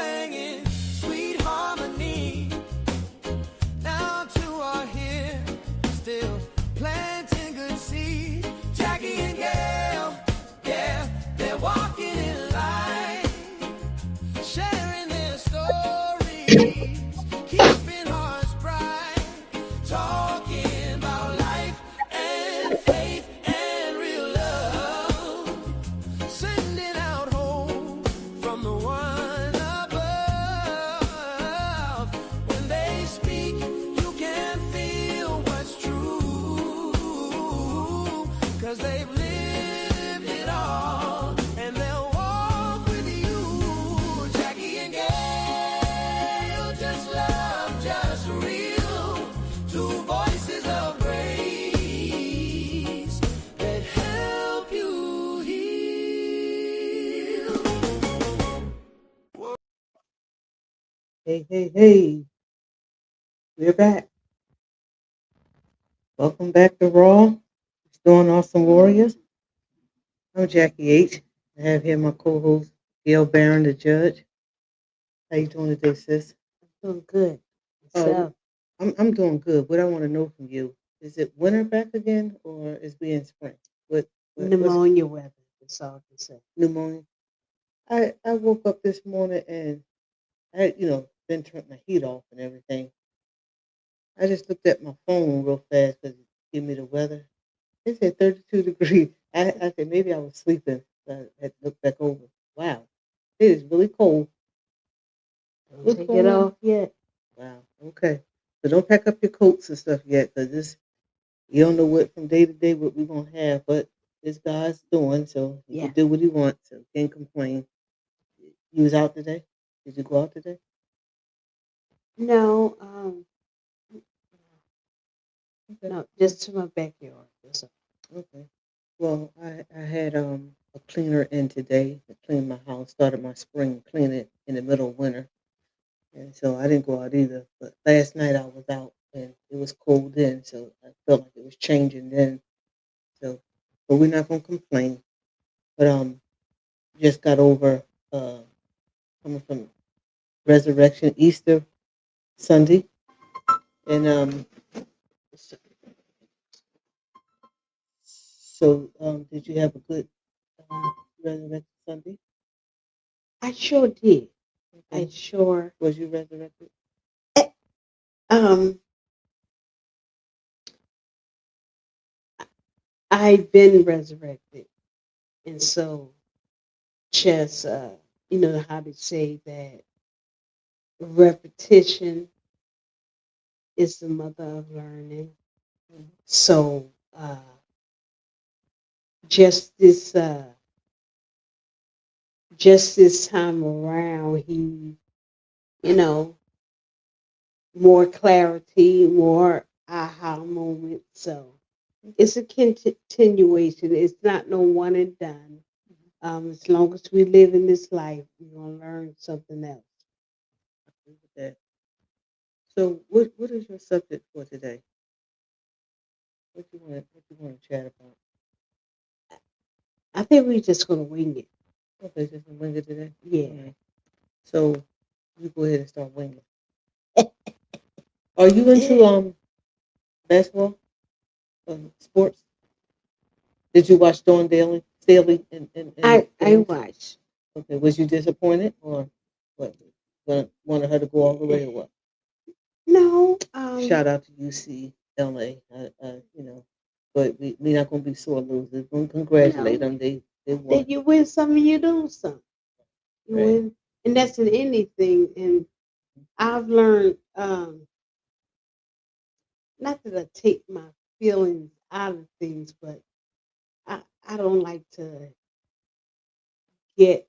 singing sweet harmony. Now two are here, still planting good seeds. Jackie and Gail, yeah, they're walking in light, sharing their stories, keeping hearts bright, talking about life and faith and real love, sending out hope from the one above. When they speak, you can feel what's true, 'cause they've lived it all, and they'll walk with you. Jackie and Gail, just love, just real. Two voices of grace that help you heal. Hey, hey, hey, we're back. Welcome back to Raw. Doing Awesome Warriors. I'm Jackie H. I have here my co-host, Gail Barron, the judge. How you doing today, sis? Doing good. Oh, So, I'm doing good. What I want to know from you, is it winter back again or is we in spring? What's pneumonia weather, that's all I can say. pneumonia? I woke up this morning and then turned my heat off and everything. I just looked at my phone real fast because it gave me the weather. It said 32 degrees. I said maybe I was sleeping. So I had to look back over. Wow, it is really cold. Don't What's take it going on? off yet. Wow. Okay. So don't pack up your coats and stuff yet, because this you don't know what from day to day what we're gonna have. But it's God's doing, so He can Yeah. do what He wants. So can't complain. You was out today. Did you go out today? No, Okay. no, just to my backyard. That's all. Okay. Well, I had a cleaner in today to clean my house. Started my spring cleaning in the middle of winter. And so I didn't go out either. But last night I was out and it was cold then, so I felt like it was changing then. So, but we're not gonna complain. But just got over uh coming from Resurrection Easter Sunday, and so, did you have a good Resurrection Sunday? I sure did. I Okay, sure. was you resurrected? eh, Um, I've been resurrected, and so just you know how to say that repetition is the mother of learning. Mhm. So just this just this time around, he, you know, more clarity, more aha moments. So Okay. it's a continuation. It's not no one and done. As long as we live in this life, we're gonna learn something else. I agree with that. So, what is your subject for today? What you want to chat about? I think we're just gonna wing it. Okay, just a wing it today. Yeah. All right. So you go ahead and start winging. Are you into basketball, sports? Did you watch Dawn Daly, Staley, and I games? watch. Okay, was you disappointed or what? Wanted her to go all the way or what? No. Shout out to UCLA. But we not gonna be sore losers. We're gonna congratulate No. them. They Then won, you win some and you lose some. You right? win, and that's in anything. And I've learned not that I take my feelings out of things, but I don't like to get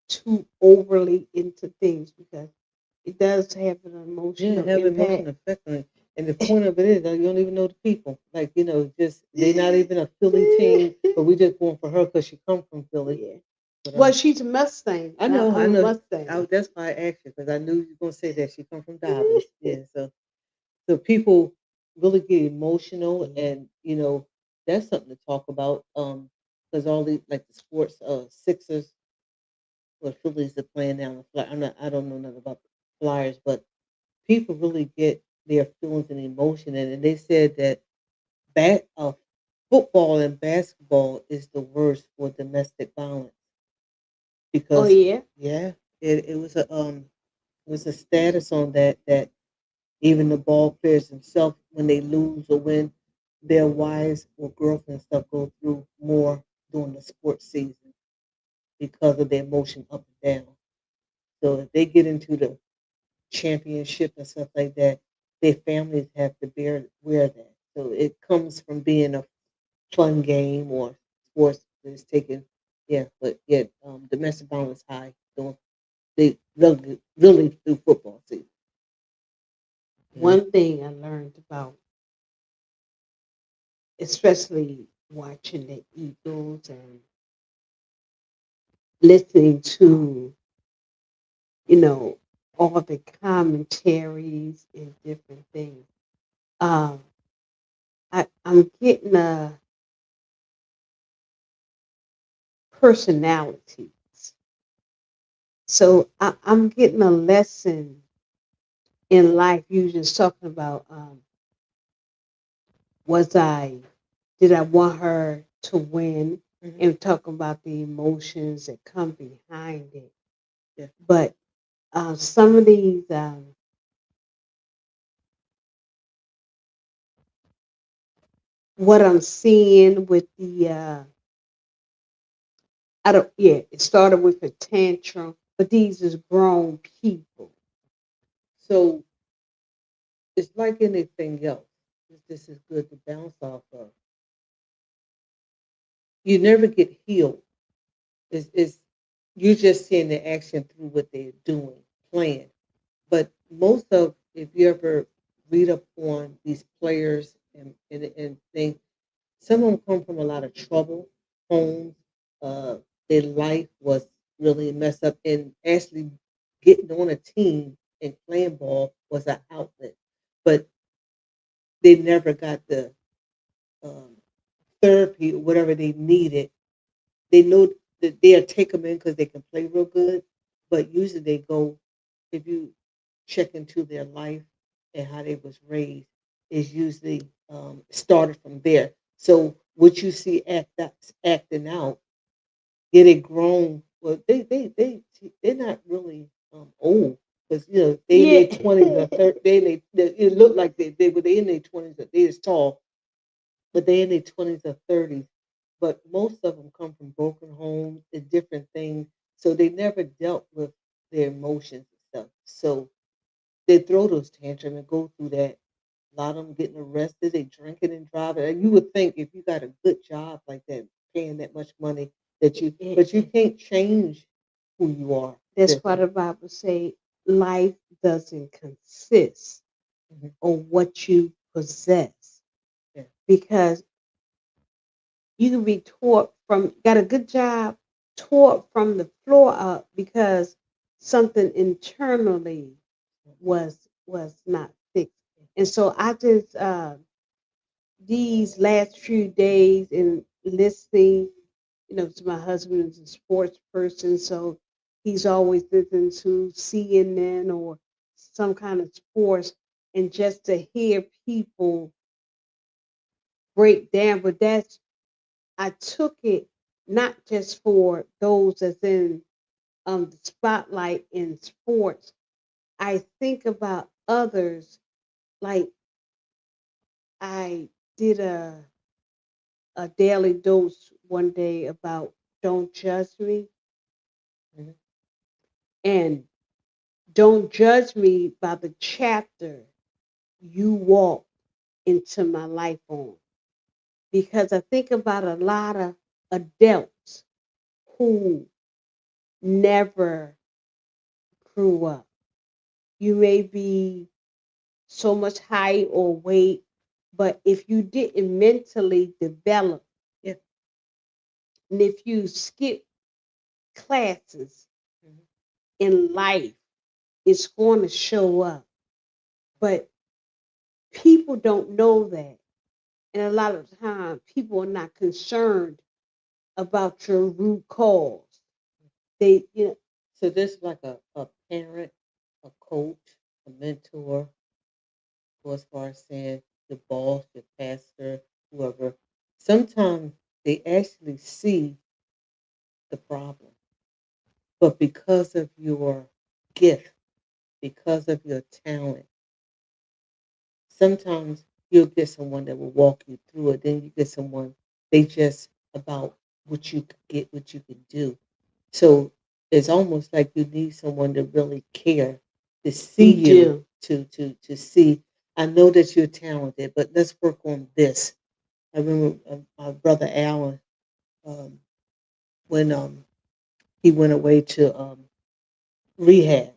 too overly into things because it does have an Yeah, emotional have impact. emotional effect on it. And the point of it is that you don't even know the people. Like, just they're not even a Philly team, but we just going for her because she come from Philly. Yeah. But Well, she's a Mustang, I and know, I I'm a know. Mustang. That's why I asked you because I knew you were gonna say that she come from Dobbins. Yeah, so people really get emotional, Yeah. and that's something to talk about. Because all the like the sports, Sixers. Well, Phillies are playing now. I don't know nothing about the Flyers, but people really get their feelings and emotion, and they said that football and basketball is the worst for domestic violence Oh because yeah. yeah, it was a status on that even the ball players themselves when they lose or win, their wives or girlfriends stuff go through more during the sports season because of the emotion up and down. So if they get into the championship and stuff like that, their families have to wear that. So it comes from being a fun game or sports that is taken. Yeah, but yeah, domestic violence high. Don't they really through football season? Mhm. One thing I learned about, especially watching the Eagles and listening to, you know, all the commentaries and different things. Um, I'm getting a personalities. So I'm getting a lesson in life. You just talking about was I did I want her to win Mhm. and talking about the emotions that come behind it. Yeah. But some of these what I'm seeing with the I don't yeah, it started with a tantrum, but these is grown people. So it's like anything else. This is good to bounce off of. You never get healed. Is you're just seeing the action through what they're doing, playing. But most of if you ever read up on these players and things, some of them come from a lot of trouble, homes, uh, their life was really messed up, and actually getting on a team and playing ball was an outlet. But they never got the um, therapy or whatever they needed. They know that they'll take them in because they can play real good, but usually they go, if you check into their life and how they was raised, is usually started from there. So what you see acting out, get it grown. Well, they're not really old because they in Yeah. their 20s or 30. It looked like they in their 20s. They is tall, but they in their 20s or 30s. But most of them come from broken homes and different things, so they never dealt with their emotions and stuff. So they throw those tantrums and go through that. A lot of them getting arrested, they drinking and driving. And you would think if you got a good job like that, paying that much money, but you can't change who you are. That's why Different. the Bible say life doesn't consist Mhm. on what you possess. Yeah. Because you can be taught from got a good job, taught from the floor up because something internally was not fixed. And so I just these last few days in listening, to my husband is a sports person, so he's always listening to CNN or some kind of sports, and just to hear people break down. But that's I took it not just for those that's in the spotlight in sports. I think about others. Like I did a daily dose one day about don't judge me, Mhm. and don't judge me by the chapter you walk into my life on. Because I think about a lot of adults who never grew up. You may be so much height or weight, but if you didn't mentally develop, Yeah. and if you skip classes Mhm. in life, it's going to show up. But people don't know that. And a lot of the time, people are not concerned about your root cause. They, So there's like a parent, a coach, a mentor, or as far as saying your boss, your pastor, whoever. Sometimes they actually see the problem, but because of your gift, because of your talent, sometimes you'll get someone that will walk you through it. Then you get someone they just about what you could get, what you could do. So it's almost like you need someone to really care to see You you, do. to see. I know that you're talented, but let's work on this. I remember my brother Alan um, when he went away to rehab.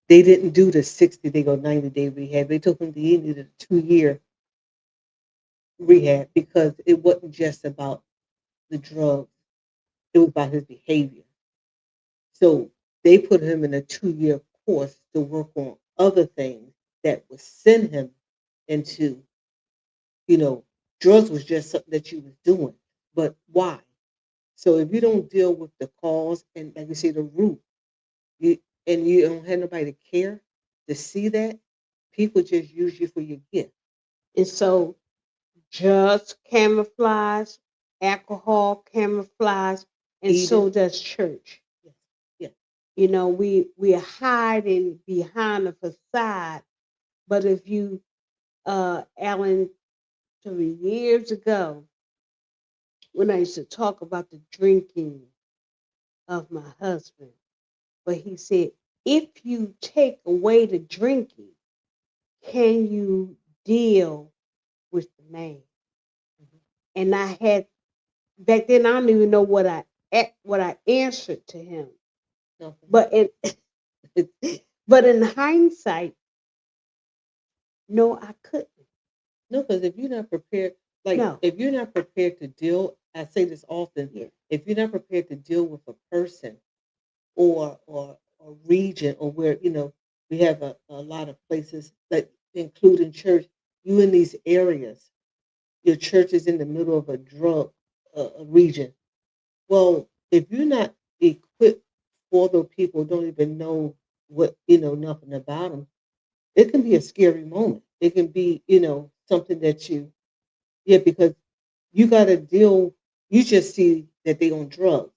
They didn't do the 60 day or 90 day rehab. They took him to he needed a 2 year rehab because it wasn't just about the drugs; it was about his behavior. So they put him in a 2 year course to work on other things that would send him into, you know, drugs was just something that you was doing. But why? So if you don't deal with the cause and like you say the root, you and you don't have nobody to care to see that, people just use you for your gift. And so drugs camouflage, alcohol camouflage, and so Eating. does church. Yes. Yes. You know, we're hiding behind a facade. But if you Alan, 3 years ago, when I used to talk about the drinking of my husband, but he said, if you take away the drinking, can you deal with the man? Mhm. And I had back then I don't even know what I answered to him. Nothing. But in but in hindsight, no, I couldn't. No, because if you're not prepared, like No. if you're not prepared to deal, I say this often, Yeah. if you're not prepared to deal with a person or a region or where, we have a lot of places that including church, you in these areas, your church is in the middle of a drug a region. Well, if you're not equipped for those people, don't even know what, nothing about them, it can be a scary moment. It can be, something that yeah, because you got to deal. You just see that they on drugs,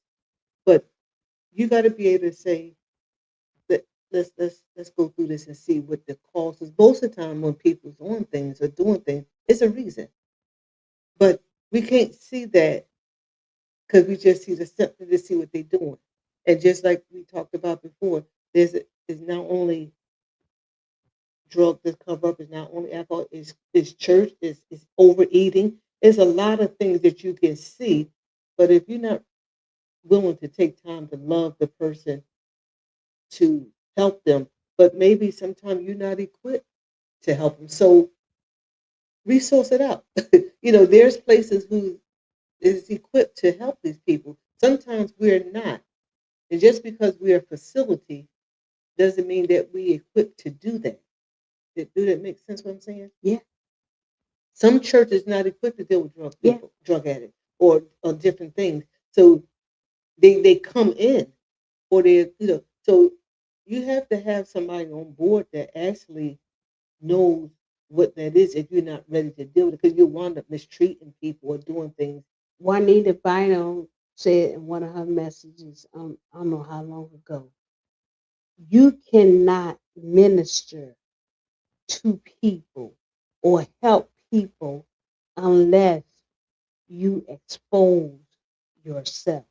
but you got to be able to say that let's go through this and see what the cause is. Most of the time, when people's on things or doing things, it's a reason, but we can't see that because we just see the symptoms to see what they're doing. And just like we talked about before, is not only drug that cover up, is not only alcohol, is church, is overeating. There's a lot of things that you can see, but if you're not willing to take time to love the person, to help them, but maybe sometimes you're not equipped to help them. So resource it out. There's places who is equipped to help these people. Sometimes we're not. And just because we're a facility doesn't mean that we equipped to do that. Do that make sense what I'm saying? Yeah. Some churches not equipped to deal with drug Yeah. people, drug addicts, or different things. So they come in or so you have to have somebody on board that actually knows what that is if you're not ready to deal with it because you wind up mistreating people or doing things. Juanita Bynum said in one of her messages, I don't know how long ago, you cannot minister to people or help people unless you expose yourself.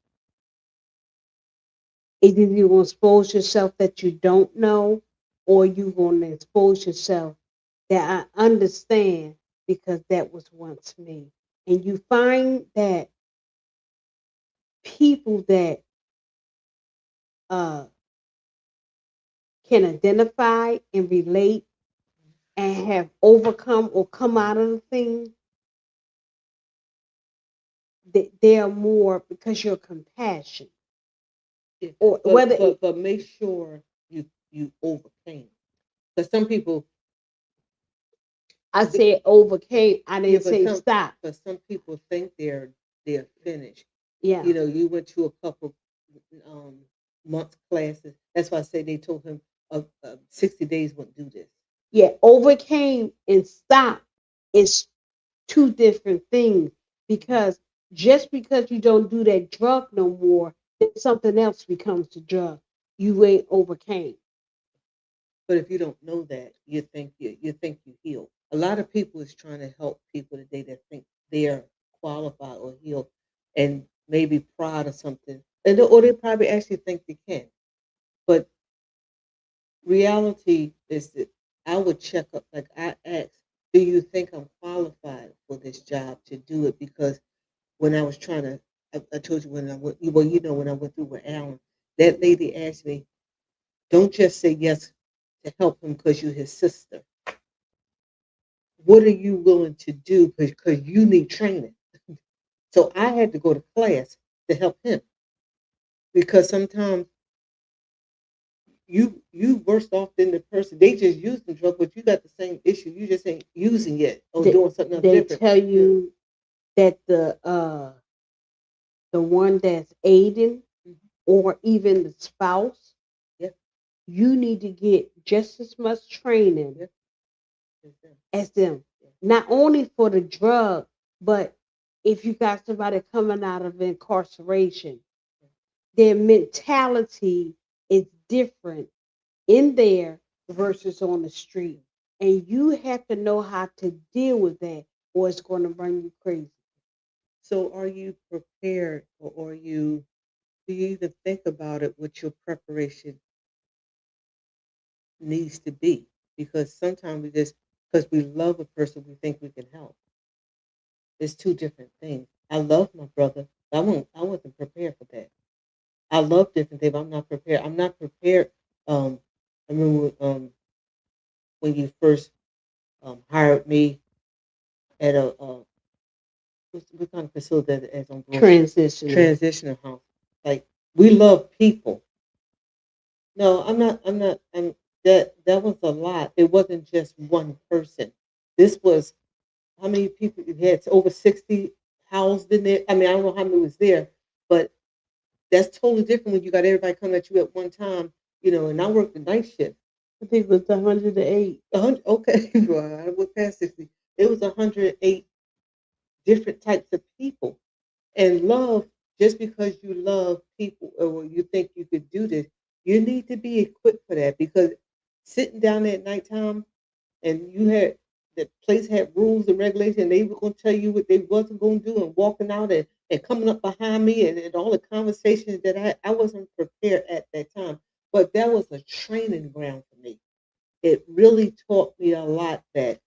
Either you're going to expose yourself that you don't know, or you're going to expose yourself that I understand because that was once me. And you find that people that uh, can identify and relate and have overcome or come out of the thing, they are more because you're compassion. Yeah, Or but whether but but make sure you overcame because some people I said overcame, I yeah, didn't say stop. but some people think they're finished. Yeah. You went to a couple. months classes. That's why I say they told him 60 days wouldn't do this. Yeah, overcame and stopped is two different things because just because you don't do that drug no more, then something else becomes the drug. You ain't overcame. But if you don't know that, you think you heal. A lot of people is trying to help people today that think they're qualified or healed, and maybe proud of something, or they probably actually think they can. But reality is that I would check up, like I asked, do you think I'm qualified for this job to do it? Because when I was trying to, I told you when I went, well, when I went through with Alan, that lady asked me, don't just say yes to help him because you're his sister. What are you willing to do because you need training? So I had to go to class to help him because sometimes you worse off than the person. They just use the drug, but you got the same issue. You just ain't using it or They, doing something else they different. tell Yeah. you that the one that's aiding Mhm. or even the spouse, Yeah. you need to get just as much training Yeah. Yes, ma'am. as them. Yeah. Not only for the drug, but if you got somebody coming out of incarceration, their mentality is different in there versus on the street. And you have to know how to deal with that or it's going to run you crazy. So are you prepared, or do you even think about it what your preparation needs to be? Because sometimes we just because we love a person, we think we can help. It's two different things. I love my brother. I wasn't prepared for that. I love different things. But I'm not prepared. I'm not prepared. I remember when you first hired me at a what kind of facility that as on Broad Transitional. transitional house. Like we love people. No, I'm not. I'm not. That was a lot. It wasn't just one person. This was how many people you had? Over 60 housed in there. I mean, I don't know how many was there, but that's totally different when you got everybody coming at you at one time. And I worked the night shift. I think it was 108. 100, okay, well, I went past 60. It was 108 different types of people. And love, just because you love people or you think you could do this, you need to be equipped for that because sitting down there at nighttime and you had the place had rules and regulations and they were going to tell you what they wasn't going to do and walking out and coming up behind me and all the conversations that I wasn't prepared at that time. But that was a training ground for me. It really taught me a lot that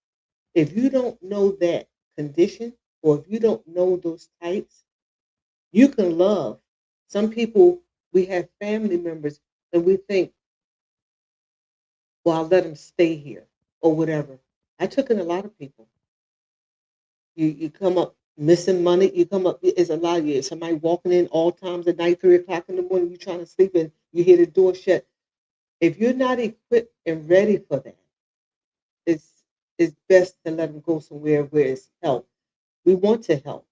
if you don't know that condition or if you don't know those types, you can love. Some people, we have family members and we think, well, I'll let them stay here or whatever. I took in a lot of people. You come up missing money. You come up, it's a lot of you. Somebody walking in all times at night, 3 o'clock in the morning, you trying to sleep and you hear the door shut. If you're not equipped and ready for that, it's, it's best to let them go somewhere where it's help. We want to help,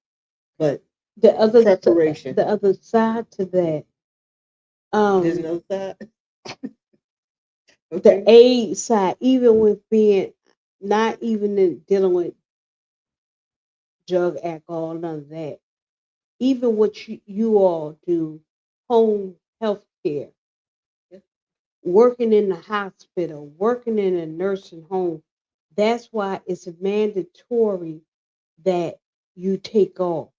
but The other preparation. the other side to that, There's um, no side. the Okay. aid side, even with being not even in dealing with drug, alcohol, none of that. Even what you all do, home health care, Yeah. working in the hospital, working in a nursing home. That's why it's mandatory that you take off.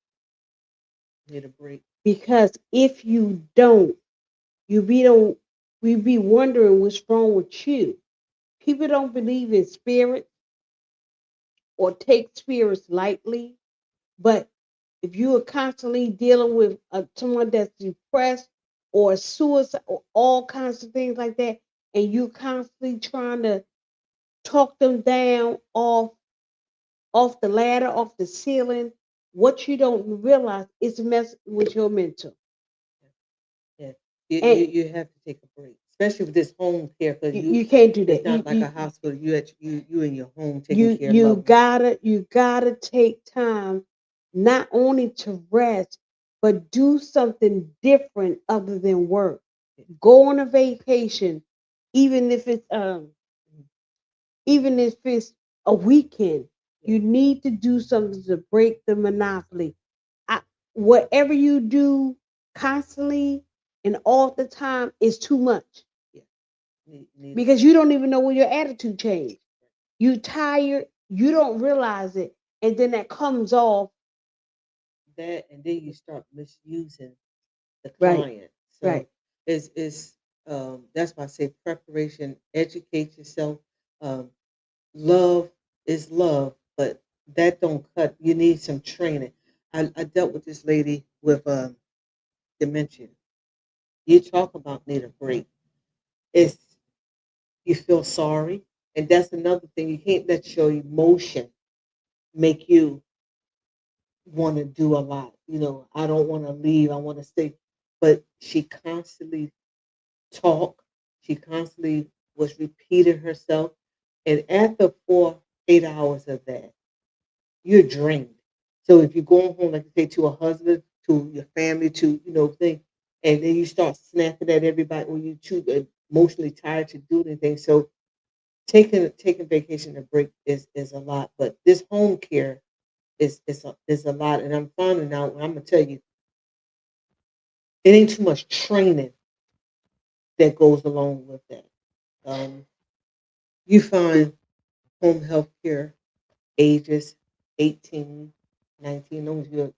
Need a break. Because if you don't, don't we be wondering what's wrong with you. People don't believe in spirits or take spirits lightly. But if you are constantly dealing with someone that's depressed or suicide or all kinds of things like that, and you're constantly trying to talk them down off the ladder, off the ceiling, what you don't realize is mess with your mental. Yeah. You And you have to take a break, especially with this home care, because you can't do it's that. not like a hospital. You in your home taking You care of you loved ones. gotta you gotta take time not only to rest but do something different other than work. Go on a vacation, even if it's um even if it's a weekend. Yeah. You need to do something to break the monopoly. Whatever you do constantly and all the time is too much Yeah. Need because you don't even know when your attitude changed. You tired, you don't realize it, and then that comes off. that, and then you start misusing the Right, client. right. So is that's why I say preparation, educate yourself. Um, love is love, but that don't cut. You need some training. I dealt with this lady with dementia. You talk about need a break. It's you feel sorry, and that's another thing. You can't let your emotion make you want to do a lot. I don't want to leave. I want to stay. But she constantly talked. She constantly was repeating herself. And after 8 hours of that, you're drained. So if you're going home, like you say, to a husband, to your family, to thing, and then you start snapping at everybody when you too emotionally tired to do anything. So taking vacation and break is a lot. But this home care is a lot. And I'm finding out. I'm gonna tell you, it ain't too much training that goes along with that. Um, you find home health care ages 18, 19, long as you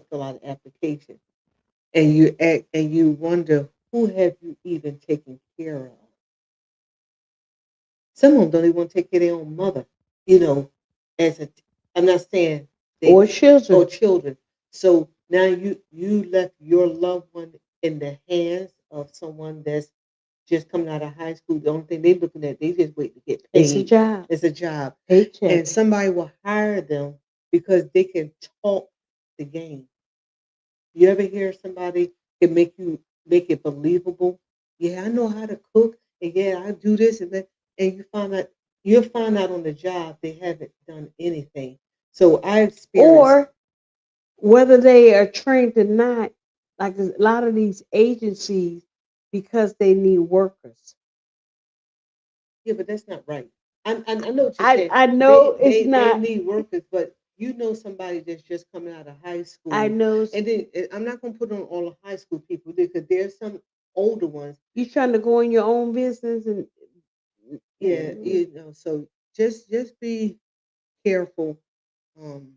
fill out an application. And you wonder who have you even taken care of. Some of them don't even want to take care of their own mother. You know, as a I'm not saying they Or or children. children. So now you left your loved one in the hands of someone that's just coming out of high school. The only thing they're looking at, they just wait to get It's a paid. job. It's a job. Paycheck. And somebody will hire them because they can talk the game. You ever hear somebody can make it believable? Yeah, I know how to cook, and yeah, I do this and that, and you'll find out on the job they haven't done anything. So I experienced. Or whether they are trained or not, like a lot of these agencies, because they need workers. Yeah, but that's not right. I know what you're I saying. I know They it's they they not. need workers, but somebody that's just coming out of high I school, know and then I'm not gonna put on all the high school people because there's some older ones. you trying to go in your own business Yeah, and so just be careful. Um,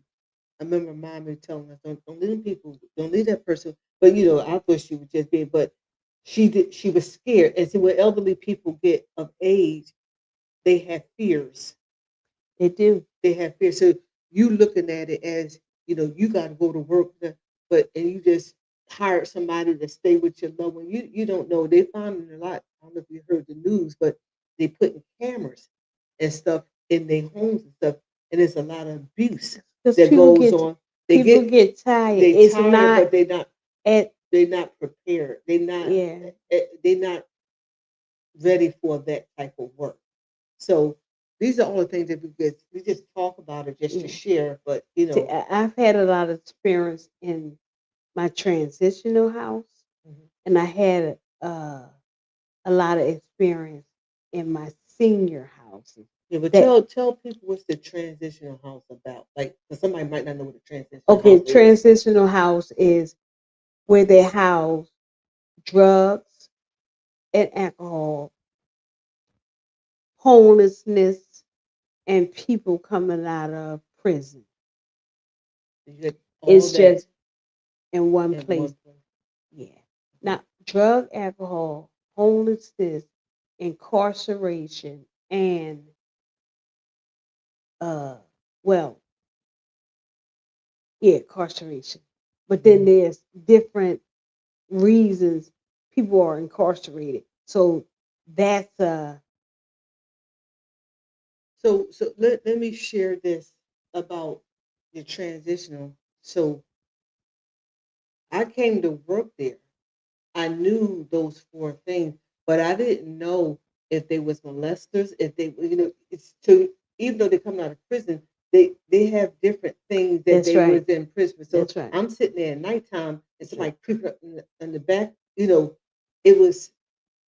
I remember mommy telling us, don't leave them people, don't leave that person. But I thought she would just be, but she was scared. And see, when elderly people get of age, they have fears. they do. They have fear. So you looking at it as you got to go to work, but and you just hired somebody to stay with your loved one. You don't know. They found it a lot. I don't know if you heard the news, but they putting cameras and stuff in their homes and stuff, and there's a lot of abuse Because that goes on. They people get get tired. they It's tired, not but at they're not prepared. yeah. They're not ready for that type of work. So these are all the things that we just talk about it just to Yeah. share. But See, I've had a lot of experience in my transitional house, mhm. and I had a lot of experience in my senior houses. Yeah, but That tell people what's the transitional house about. Like, 'cause somebody might not know what a transitional okay, house is. transitional house is where they house drugs and alcohol, homelessness, and people coming out of prison. You get all It's that just in one in place. one place. Yeah. Mhm. Now, drug, alcohol, homelessness, incarceration, and uh, well, yeah, incarceration. But then there's different reasons people are incarcerated. So that's So let me share this about the transitional. So I came to work there. I knew those four things, but I didn't know if they was molesters, if they, it's to even though they come out of prison, they have different things that that's they was right. in prison. So That's right. I'm sitting there at nighttime and That's right. somebody creeping up in the back, it was.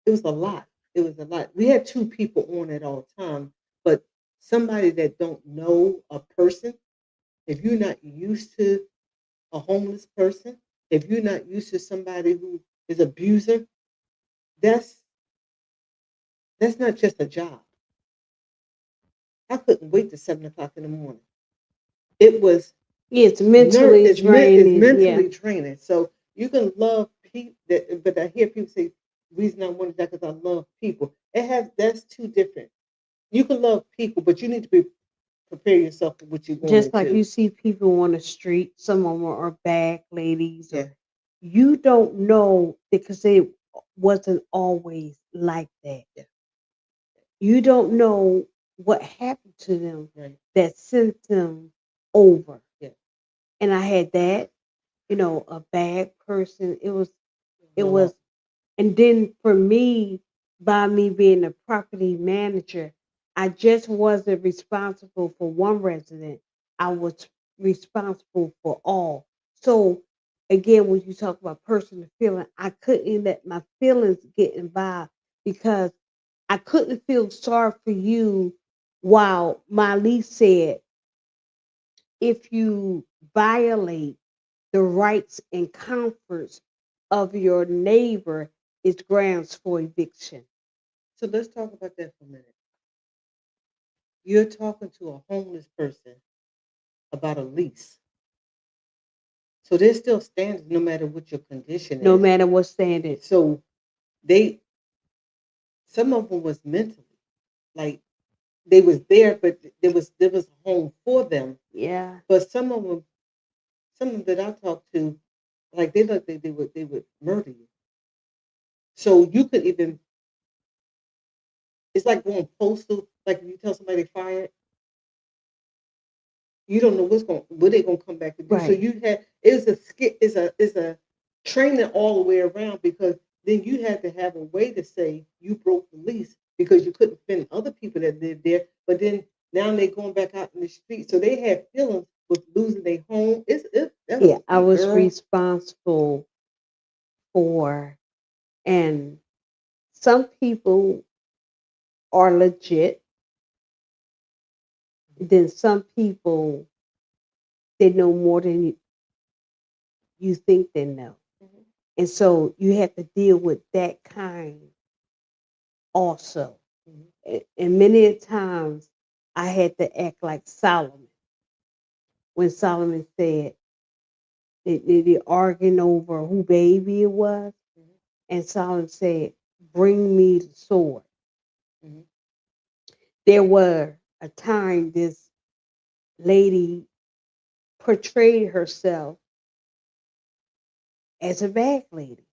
It was a lot. It was a lot. We had two people on at all time, but somebody that don't know a person, if you're not used to a homeless person, if you're not used to somebody who is abuser, that's that's not just a job. I couldn't wait till 7 o'clock in the morning. It was It's mentally it's draining. Yeah. mentally draining. So you can love people, but I hear people say, "Reason I wanted that because I love people." That's two different. You can love people, but you need to be prepare yourself for what you're going Just like into. you see people on the street, some of them are back ladies, Yeah, or you don't know because it wasn't always like that. yeah, You don't know what happened to them right, that sent them over. yeah. And I had that, a bad person. It Wow. was, and then for me, by me being a property manager, I just wasn't responsible for one resident. I was responsible for all. So again, when you talk about personal feeling, I couldn't let my feelings get involved because I couldn't feel sorry for you while my lease said if you violate the rights and comforts of your neighbor, it's grounds for eviction. So let's talk about that for a minute. You're talking to a homeless person about a lease. So there's still standards no matter what your condition No is. matter what standard. So they some of them was mentally like they was there, but there was a home for them. Yeah. But some of them that I talked to, like they look they would murder you. So you could even it's like going postal. Like if you tell somebody they fired, you don't know what they're gonna come back to do. So Right. you had it's a skit is a training all the way around because then you had to have a way to say you broke the lease because you couldn't find other people that lived there. But then now they're going back out in the street, so they had feelings with losing their home. That was Yeah. a I big was girl. responsible for, and some people are legit. Then some people, they know more than you think they know. Mhm, And so you have to deal with that kind also. mhm, And many a times I had to act like Solomon when Solomon said they arguing over who baby it was, mhm, and Solomon said, "Bring me the sword." mhm, There were a time this lady portrayed herself as a bad lady.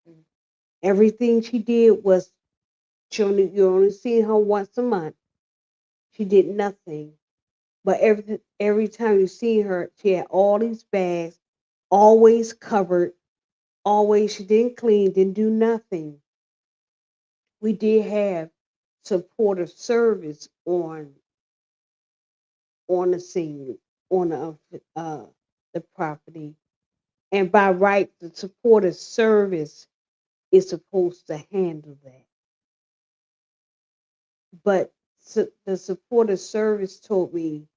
mhm. Everything she did was you only see her once a month. She did nothing, but every time you see her, she had all these bags, always covered, always she didn't clean, didn't do nothing. We did have supportive service on the scene, on the property, and by right, the supportive service is supposed to handle that. But the supportive service told me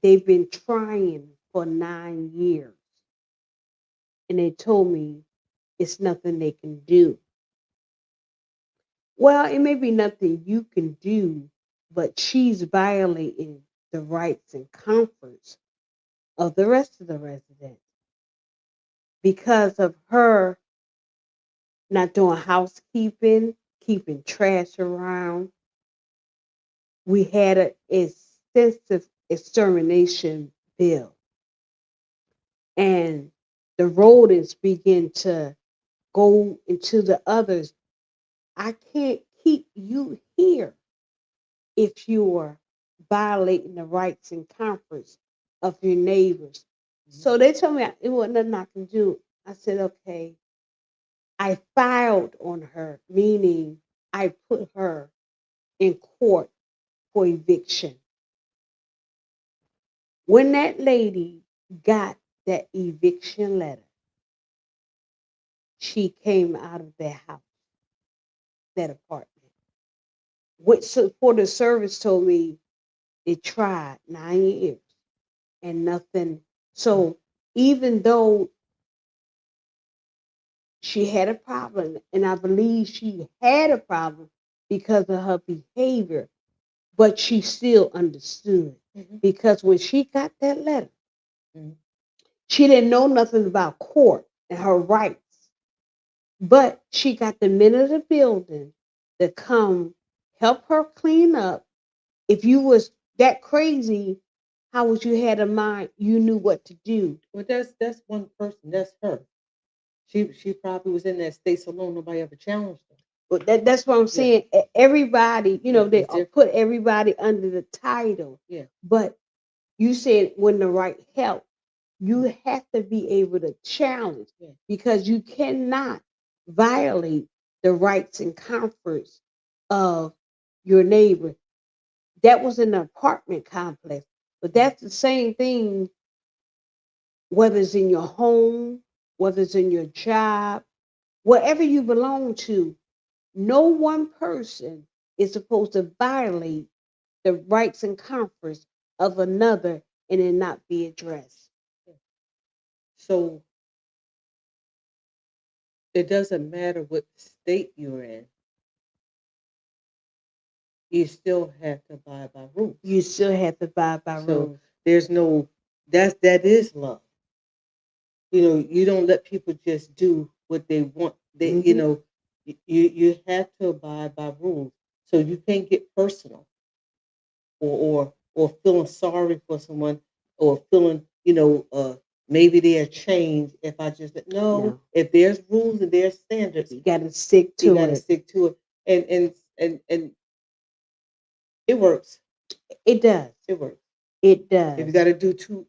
they've been trying for 9 years, and they told me it's nothing they can do. Well, it may be nothing you can do, but she's violating the rights and comforts of the rest of the residents because of her not doing housekeeping, keeping trash around. We had an extensive extermination bill, and the rodents begin to go into the others. I can't keep you here if you are violating the rights and comforts of your neighbors. Mhm. So they told me it wasn't nothing I can do. I said, okay. I filed on her, meaning I put her in court for eviction. When that lady got that eviction letter, she came out of their house. that apartment. What support the service told me they tried 9 years and nothing. So even though she had a problem, and I believe she had a problem because of her behavior, but she still understood. Mhm. Because when she got that letter, Mhm. she didn't know nothing about court and her rights, but she got the men of the building to come help her clean up. If you was that crazy, how would you had a mind? You knew what to do. Well, that's one person. That's her. She probably was in that state so long nobody ever challenged her. But that's what I'm Yeah, saying. Everybody, yeah, they it's different. put everybody under the title. Yeah, But you said when the right help, you have to be able to challenge yeah. because you cannot violate the rights and comforts of your neighbor. That was an apartment complex, but that's the same thing whether it's in your home, whether it's in your job, wherever you belong to. No one person is supposed to violate the rights and comforts of another and it not be addressed. Yeah. So it doesn't matter what state you're in, you still have to abide by rules. You still have to abide by So rules. there's no that is love. You don't let people just do what they want. Mhm. You have to abide by rules. So you can't get personal or feeling sorry for someone or feeling maybe they'll change if I just no. No, If there's rules and there's standards, you got to stick you to got to it. stick to it. And it works. It does. It works. It If you does. got to do two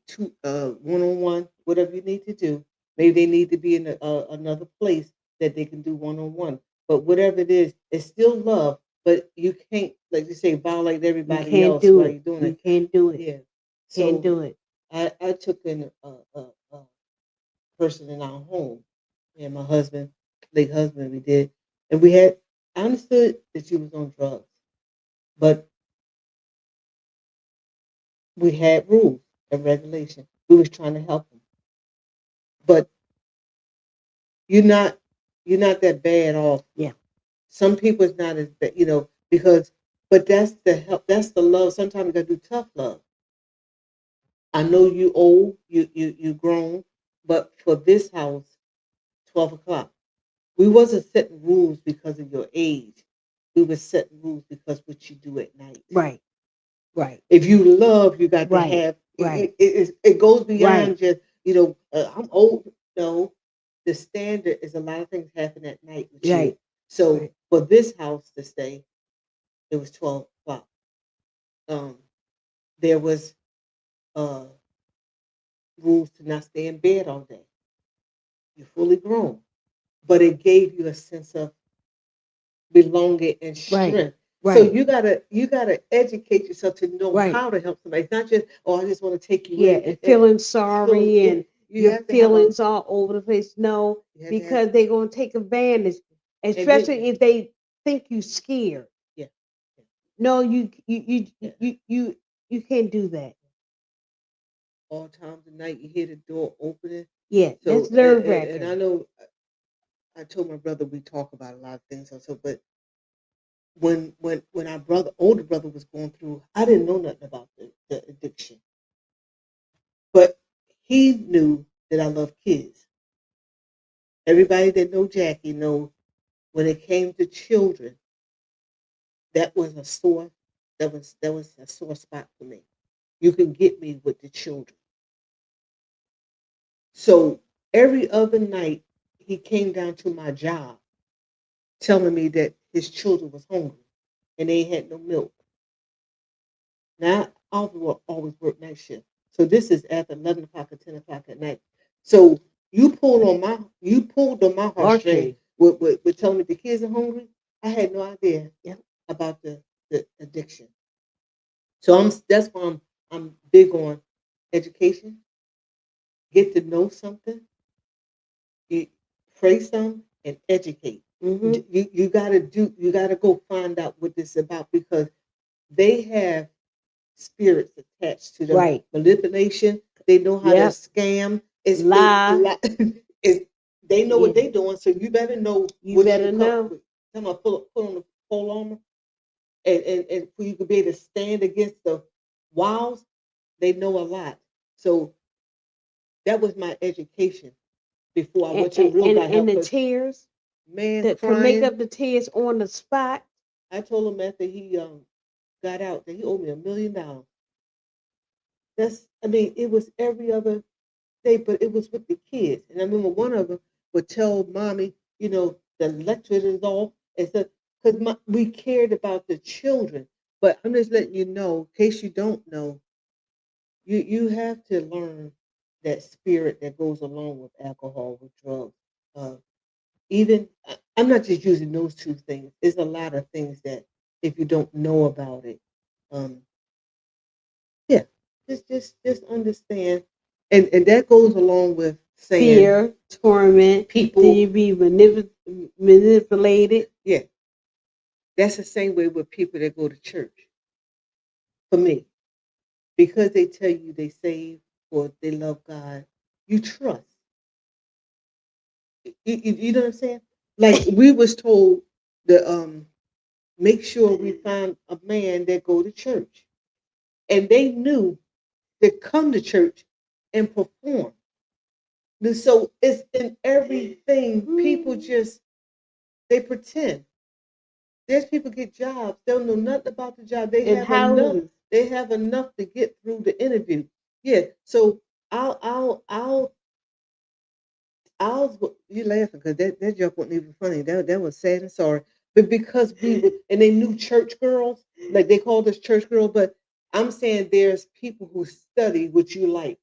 one on one, whatever you need to do, maybe they need to be in another place that they can do one on one. But whatever it is, it's still love. But you can't, like you say, violate You everybody can't else do while it. you're doing You it. can't do it. Yeah. Can't So do it. I took in a person in our home, and my husband, late husband, we did, and we had. I understood that she was on drugs, but we had rules and regulations. We was trying to help them, but you're not you're not that bad off. Yeah. Some people it's not as bad, because but that's the help. That's the love. Sometimes you gotta do tough love. I know you old, you grown, but for this house, 12 o'clock. We wasn't setting rules because of your age. We were setting rules because what you do at night. Right. Right. If you love, you got to Right. have. Right. It goes Right. beyond just I'm old. No, the standard is a lot of things happen at night with you. Right. So Right. for this house to stay, it was 12 o'clock. Um, there was uh rules to not stay in bed all day. You're fully grown, but it gave you a sense of belonging and Right. strength. So Right. you gotta educate yourself to know Right. how to help somebody. It's not just I just want to take you Yeah. in And feeling and feeling sorry yeah. and You your have to have a feelings all over the place. No, you have to have because they're gonna take advantage, and then especially if they think you scared. yeah, No, yeah. you can't do that. All times of night you hear the door opening. Yeah, So that's nerve and I wracking. know I told my brother we talk about a lot of things also, but when our older brother was going through, I didn't know nothing about the addiction, but he knew that I love kids. Everybody that know Jackie know when it came to children, that was a sore that was a sore spot for me. You can get me with the children. So every other night he came down to my job telling me that his children was hungry and they had no milk. Now I always work night shift. So this is after 11 o'clock or 10 o'clock at night. So you pulled on my heartstring Archery. with telling me the kids are hungry. I had no idea Yeah. about the addiction. So that's why I'm big on education. Get to know something, you pray some, and educate. Mm-hmm. You gotta go find out what this is about because they have spirits attached to them. Right. Manipulation. They know how to Yep. scam. Lie. It's they know what Yeah. they're doing, so you better know You what you better know. come on, put on the pole armor, and for you to be able to stand against the walls. They know a lot. So that was my education before I And went to real God and help. the Because tears man, that to make crying. up the tears on the spot. I told him after he got out that he owed me $1 million. I mean, it was every other day, but it was with the kids. And I remember one of them would tell mommy, the electric is off. And so, because we cared about the children. But I'm just letting you know, in case you don't know, you have to learn that spirit that goes along with alcohol, with drugs. Uh, I'm not just using those two things. There's a lot of things that if you don't know about it, um, yeah, just understand, and that goes along with saying Fear, torment, then people. you be manipulated. Yeah, that's the same way with people that go to church. For me, because they tell you they save or they love God, you trust. You know what I'm saying? Like we was told to make sure we find a man that go to church, and they knew to come to church and perform. And so it's in everything. People just they pretend. There's people get jobs. They don't know nothing about the job. They In have enough. houses. They have enough to get through the interview. Yeah. So you laughing because that joke wasn't even funny. That was sad and sorry. But because and they knew church girls, like they called us church girls. But I'm saying there's people who study what you like.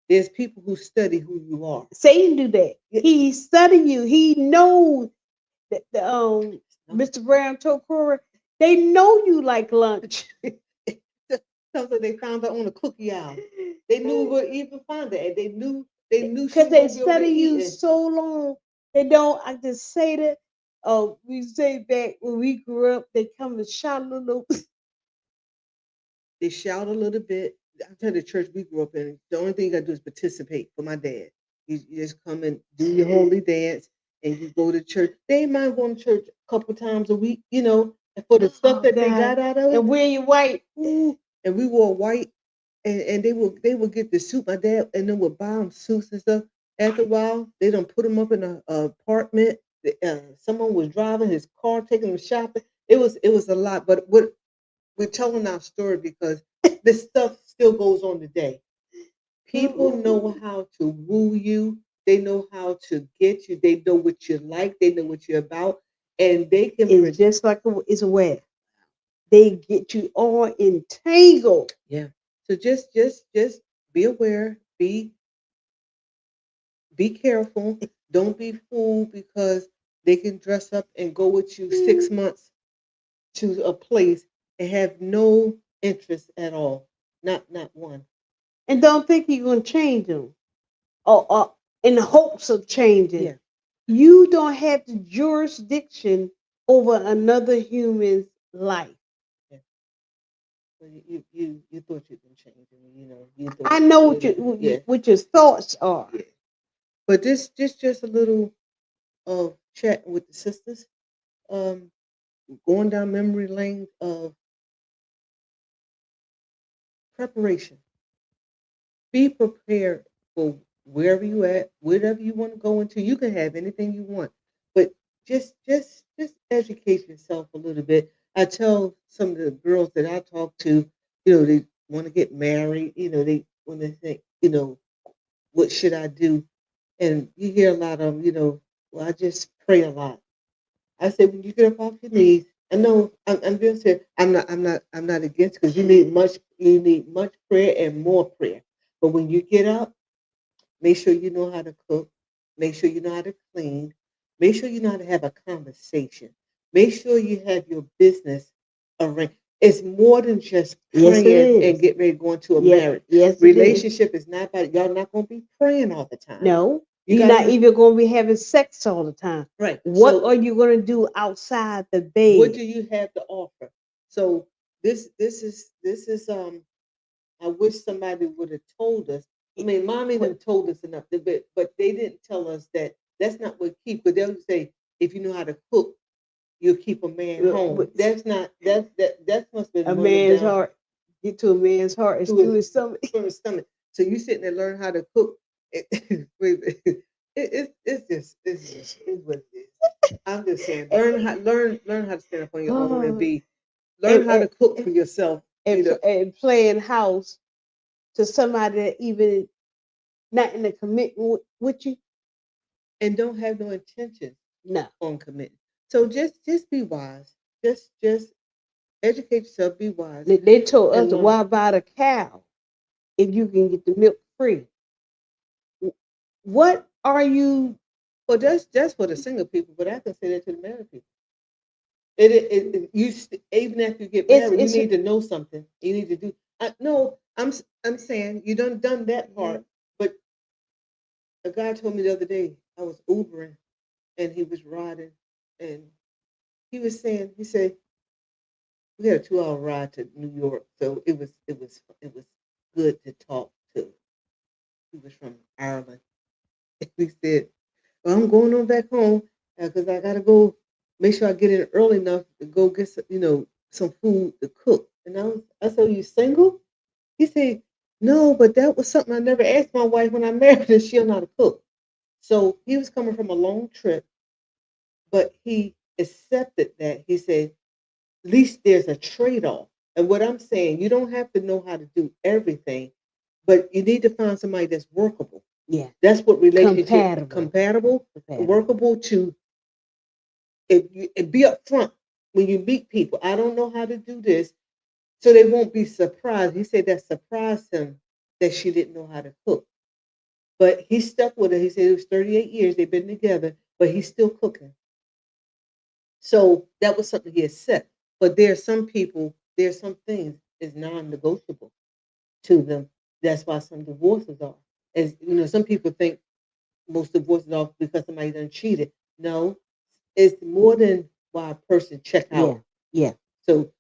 There's people who study who you are. Satan do that. Yeah. He study you. He knows that No. Mr. Brown told Cora, they know you like lunch. Something they found out on a cookie aisle. They knew where even find it, and they knew she Because they wouldn't be over there study you eating. so long. They don't. I just say that. We say back when we grew up, they come and shout a little. They shout a little bit. I'm telling you, the church we grew up in, the only thing you gotta do is participate for my dad. You just come and do your holy dance and you go to church. They might go to church a couple times a week, and for the stuff Oh that they God! got out of it. And wear your white. Ooh, and we wore white and they would get the suit. My dad and then would buy them suits and stuff. After a while, they don't put them up in a apartment. Someone was driving his car, taking them shopping. It was a lot, but we're telling our story because this stuff still goes on today. People know how to woo you. They know how to get you. They know what you like. They know what you're about, and they can. It's just like it's a web. They get you all entangled. Yeah. So just be aware. Be careful. Don't be fooled because they can dress up and go with you 6 months to a place and have no interest at all. Not one. And don't think you're gonna change them, or in the hopes of changing. Yeah. You don't have the jurisdiction over another human's life. Yeah. So you thought you'd been changing, you I thought, know what your yeah, what your thoughts are. yeah. But this just a little of chatting with the sisters, um, going down memory lane of preparation. Be prepared for wherever you at, whatever you want to go into. You can have anything you want, but just educate yourself a little bit. I tell some of the girls that I talk to, they want to get married. They when they think, what should I do? And you hear a lot of them, well, I just pray a lot. I said, when you get up off your knees, I know I'm just saying I'm not against because you need much prayer and more prayer. But when you get up, make sure you know how to cook. Make sure you know how to clean. Make sure you know how to have a conversation. Make sure you have your business arranged. It's more than just Yes, it praying and is. get ready to go into a Yeah, marriage. yes, it is. Relationship is not about y'all not gonna be praying all the time. No, You You're got not to even going to be having sex all the time. right. What So are you going to do outside the what bed? do you have to offer? So this is. I wish somebody would have told us. I mean, mommy But done told us enough, but they didn't tell us that that's not what keep. But they'll say if you know how to cook, you'll keep a man home. but That's not that must have a been running man's down heart, get to a man's heart, it's to through his his stomach. from his stomach. So you sitting there learn how to cook. It's what it is. I'm just saying, learn how to stand up on your own and Oh, be learn and, how and, to cook for yourself. You know, and playing house to somebody that even not in a commitment with you. and don't have no intention No, on committing. So just be wise. Just educate yourself. Be wise they told us and to learn. why buy the cow if you can get the milk free. What are you? Well, that's for the single people, but I can say that to the married people. Even after you get It's married, you it's need to know something. You need to do. No, I'm saying you done that Mhm. part. But a guy told me the other day I was Ubering and he was riding and he was saying he said we had a 2 hour ride to New York, so it was good to talk to. He was from Ireland. He said, "Well, I'm going on back home because I gotta go make sure I get in early enough to go get some food to cook." And I said, "You single?" He said, "No, but that was something I never asked my wife when I married her. She'll know how to cook." So he was coming from a long trip, but he accepted that. He said, "At least there's a trade off." And what I'm saying, you don't have to know how to do everything, but you need to find somebody that's workable. Yeah, That's what relationship compatible, compatible, compatible. workable to be upfront when you meet people. I don't know how to do this, so they won't be surprised. He said that surprised him that she didn't know how to cook, but he stuck with it. He said it was 38 years they've been together, but he's still cooking. So that was something he had said. But there are some people, there are some things is non-negotiable to them. That's why some divorces are. As you know, some people think most divorces are because somebody done cheated. No, it's more than why a person check Yeah, out. yeah. So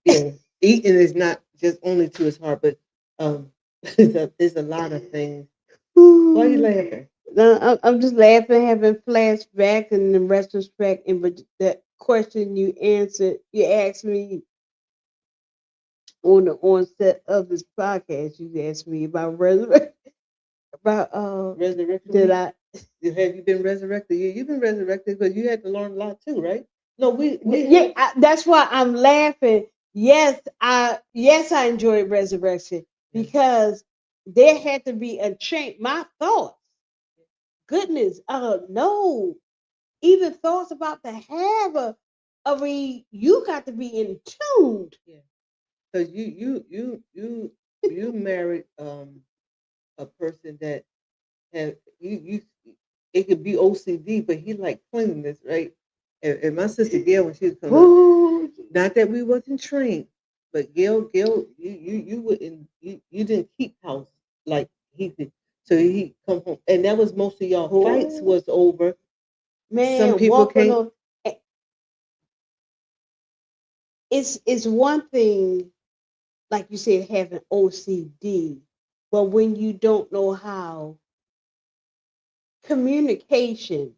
yeah, eating is not just only to his heart, but um, there's a lot of things. Why are you Ooh. laughing? No, I'm just laughing, having flashback and in retrospect. And but that question you asked me on the onset of this podcast, you asked me about resurrection, about Resurrection did week. I? Have you been resurrected? Yeah, you've been resurrected, but you had to learn a lot too, right? No, we Yeah, have. that's why I'm laughing. Yes, I enjoyed resurrection Yeah. because there had to be a change. My thoughts, goodness, no, even thoughts about the have you got to be in tuned. Yeah, because you married a person that had you it could be OCD, but he like cleanliness, right? And my sister Gail when she was coming up, Ooh, not that we wasn't trained, but Gail, you wouldn't you didn't keep house like he did. So he come home, and that was most of y'all fights ooh, was over. Some man, people walking can't. on. eh, it's one thing, like you said, having OCD, but when you don't know how communication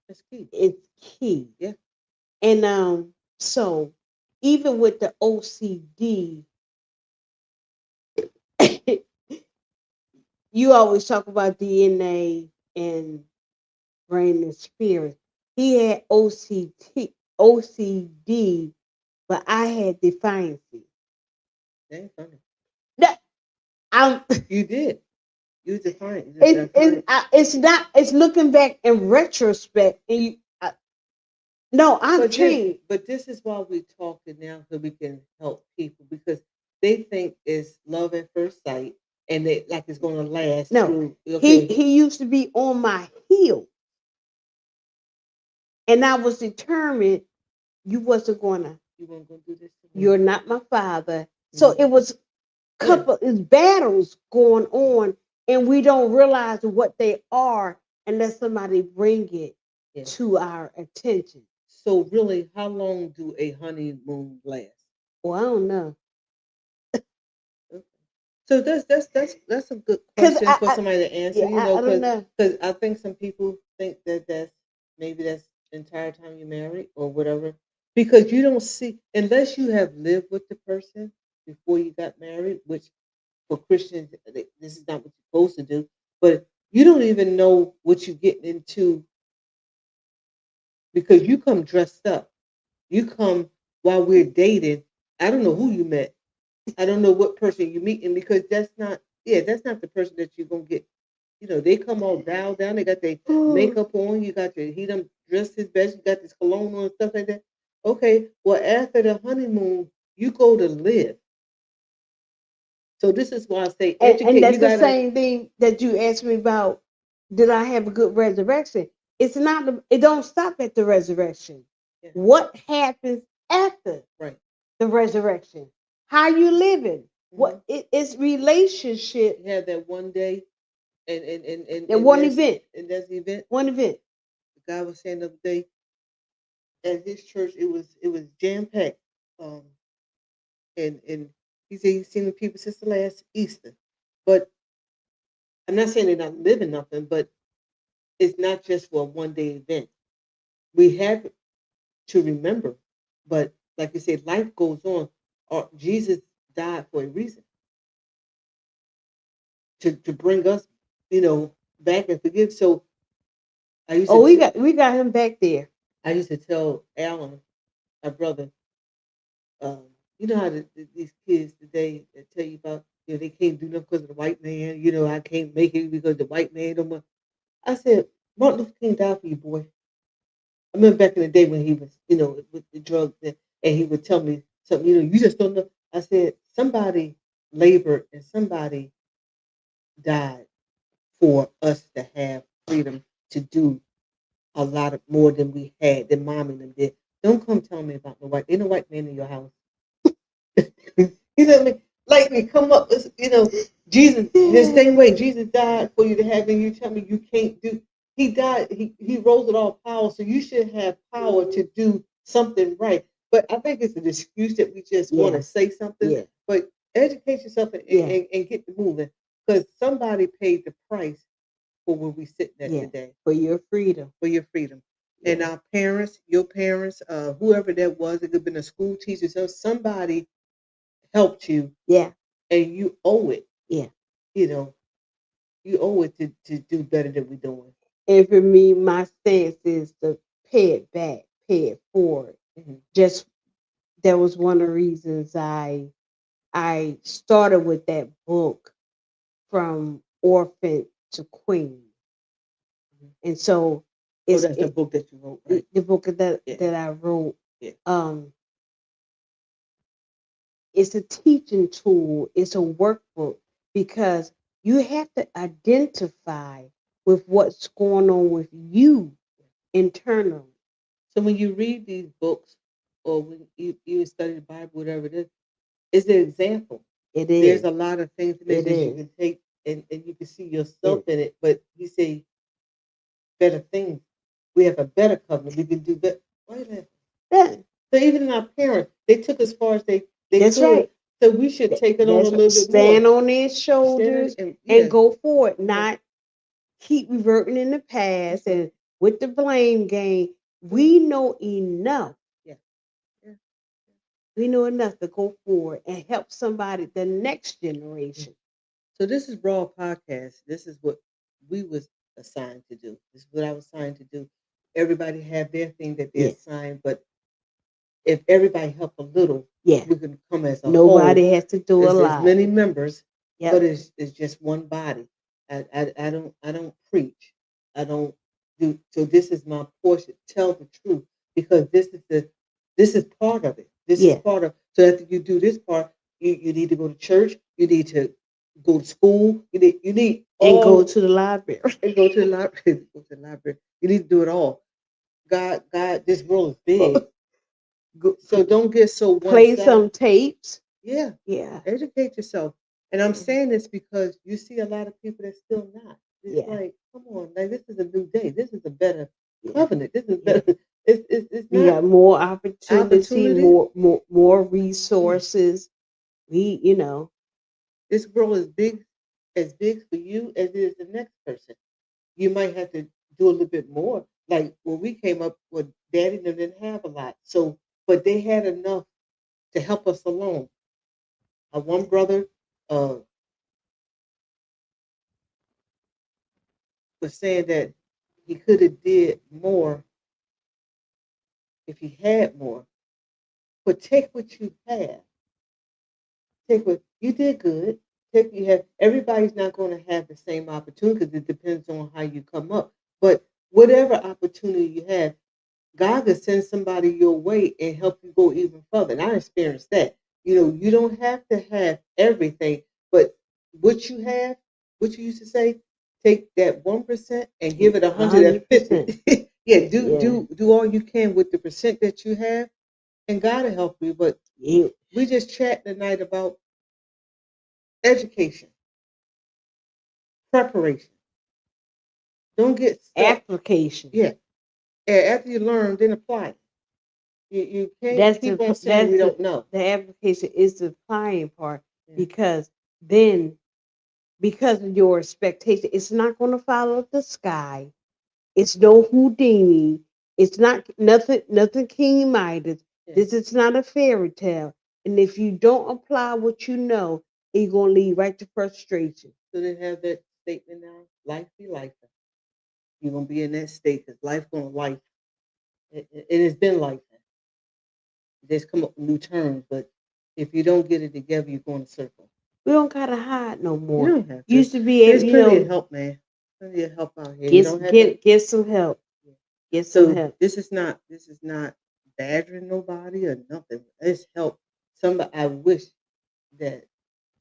That's key. is key. Yeah. And so even with the OCD, you always talk about DNA and brain and spirit. He had OCD, but I had defiancy. That ain't funny. That I'm You did. You defined. You it's defined. it's not it's looking back in retrospect and no, I'm changed. But this is why we're talking now, so we can help people because they think it's love at first sight, and they like it's going to last No, through. he Okay, he used to be on my heel, and I was determined you wasn't gonna. you weren't going to do this to me. You're not my father. So Mhm. it was Yeah, couple is battles going on, and we don't realize what they are unless somebody bring it Yeah. to our attention. So really, how long do a honeymoon last? Well, I don't know. So that's a good Cause question for somebody to answer. yeah, I don't know. Because I think some people think that that's the entire time you're married or whatever. Because you don't see unless you have lived with the person before you got married, which for Christians this is not what you're supposed to do. But you don't even know what you're getting into because you come dressed up. You come while we're dating. I don't know who you met. I don't know what person you're meeting because that's not the person that you're gonna get. They come all dialed down, they got their makeup on, you got your he done dressed his best, you got this cologne on and stuff like that. Okay, well after the honeymoon, you go to live. So this is why I say And educate. You that's the gotta same thing that you asked me about. Did I have a good resurrection? It's not. It don't stop at the resurrection. yeah, What happens after right. the resurrection? How you living? Hmm. It's relationship. You have that one day That and one event. that's the event. One event. The guy was saying the other day at his church it was jam packed. Um and he said he's seen the people since the last Easter. But I'm not saying they're not living nothing, but it's not just for a one day event. We have to remember, but like you said, life goes on. Or Jesus died for a reason to bring us, back and forgive. So I used to Oh, t- we got him back there. I used to tell Alan, my brother, you know how these kids today that tell you about, they can't do nothing because of the white man. I can't make it because the white man don't want. I said, Martin Luther King died for you, boy. I remember back in the day when he was, with the drugs, and he would tell me something, you just don't know. I said, somebody labored and somebody died for us to have freedom to do a lot of more than we had, than mom and them did. Don't come tell me about no white. Ain't no white man in your house. You know what I mean? Like me, come up, Jesus, the same way Jesus died for you to have, and you tell me you can't do. He died. He rose with all power, so you should have power to do something right. But I think it's an excuse that we just want Yeah, to say something. yeah, But educate yourself and, yeah, and, and get moving because somebody paid the price for where we sitting at yeah. today For your freedom. for your freedom. And Yeah, our parents, your parents, whoever that was, it could have been a school teacher, so somebody helped you yeah, and you owe it. yeah. You know, you owe it to do better than we're doing. And for me, my stance is to pay it back, pay it forward. Hmm. Just that was one of the reasons I started with that book from orphan to queen. Hmm. And so Oh, it's that's the book that you wrote, right? the book Yeah, that I wrote. yeah. Um, it's a teaching tool. It's a workbook because you have to identify with what's going on with you internally. So when you read these books, or when you study the Bible, whatever it is, it's an example. It There's is. a lot of things in there It that you is. can take and you can see yourself It, in it. But he say better things. We have a better covenant. We can do better. Why is that? that, So even in our parents, they took as far as they that's could. right. So we should take it on a That's little right. bit more. Stand on their Stand shoulders and and yeah, go forward, yeah, not keep reverting in the that's past right. and with the blame game. Yeah, We know enough. yeah, yeah, We know enough to go forward and help somebody, the next yeah. generation. So this is Raw Podcast. This is what we was assigned to do. This is what I was assigned to do. Everybody have their thing that they're Yeah, assigned, but if everybody help a little, yeah. we can come as a whole. Nobody has to do a There's lot. many members, but Yep. it's just one body. I don't preach. I don't do so. This is my portion. Tell the truth because this is part of it. This is Yeah. part of. So after you do this part, you need to go to church. You need to go to school. You need And go all to the library. and go to the library. Go to the library. You need to do it all. God, this world is big. Go, So don't get so one play sided. some tapes. Yeah, Yeah. educate yourself. And I'm Yeah. saying this because you see a lot of people that's still not. It's Yeah. like, come on, like this is a new day. This is a better Yeah. covenant. This is Yeah. better. It's We not got more opportunity, opportunity. more Yeah. resources. We, you know, This world is big, as big for you as it is the next person. You might have to do a little bit more. Like when we came up with daddy, they didn't have a lot. So, but they had enough to help us along. One brother uh, was saying that he could have did more if he had more. But take what you have. Take what you did good. Take you have. Everybody's not going to have the same opportunity because it depends on how you come up. But whatever opportunity you have, God could send somebody your way and help you go even further. And I experienced that. You don't have to have everything, but what you have, what you used to say, take that 1% and give it 100%. 150. Yeah, do Yeah. do do all you can with the percent that you have, and God will help you. But Yeah. we just chat tonight about education, preparation. Don't get stuck. Application. Yeah, and after you learn, then apply it. You can't That's keep the on saying we that's don't know. the application is the applying part Yeah. because then because of your expectation, it's not going to follow the sky. It's no Houdini. It's not nothing King Midas. Yeah. This is not a fairy tale. And if you don't apply what you know, you're gonna lead right to frustration. So they have that statement now. Life be life. You're gonna be in that state because life gonna life. It has been life. Just come up with new terms, but if you don't get it together, you're going to circle. We don't gotta hide no You more. don't have to. Used to be able, There's plenty of help, man. Plenty of help out here. You don't have to. get some help. Get some So help. this is not badgering nobody or nothing. It's help. Somebody. I wish that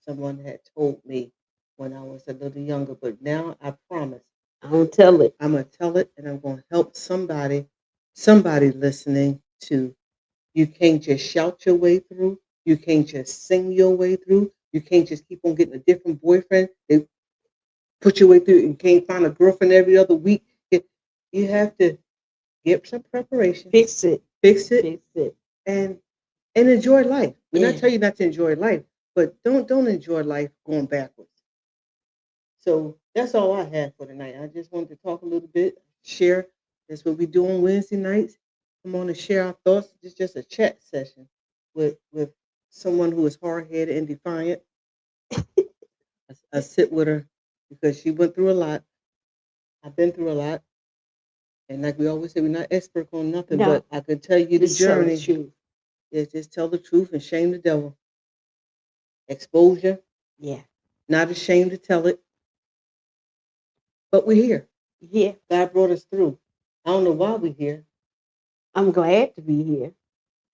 someone had told me when I was a little younger, but now I promise I don't tell it. I'm gonna tell it, and I'm gonna help somebody listening to. You can't just shout your way through. You can't just sing your way through. You can't just keep on getting a different boyfriend. They put your way through and can't find a girlfriend every other week. You have to get some preparation, Fix it. fix it, Fix it. and enjoy life. We're not Yeah. telling you not to enjoy life, but don't enjoy life going backwards. So that's all I have for tonight. I just wanted to talk a little bit, share. That's what we do on Wednesday nights. Come on and share our thoughts. It's just a chat session with someone who is hard headed and defiant. I sit with her because she went through a lot. I've been through a lot, and like we always say, we're not expert on nothing. No, But I could tell you the just tell the journey truth. is just tell the truth and shame the devil. Exposure, Yeah. not ashamed to tell it, but we're here. Yeah. God brought us through. I don't know why we're here. I'm glad to be here.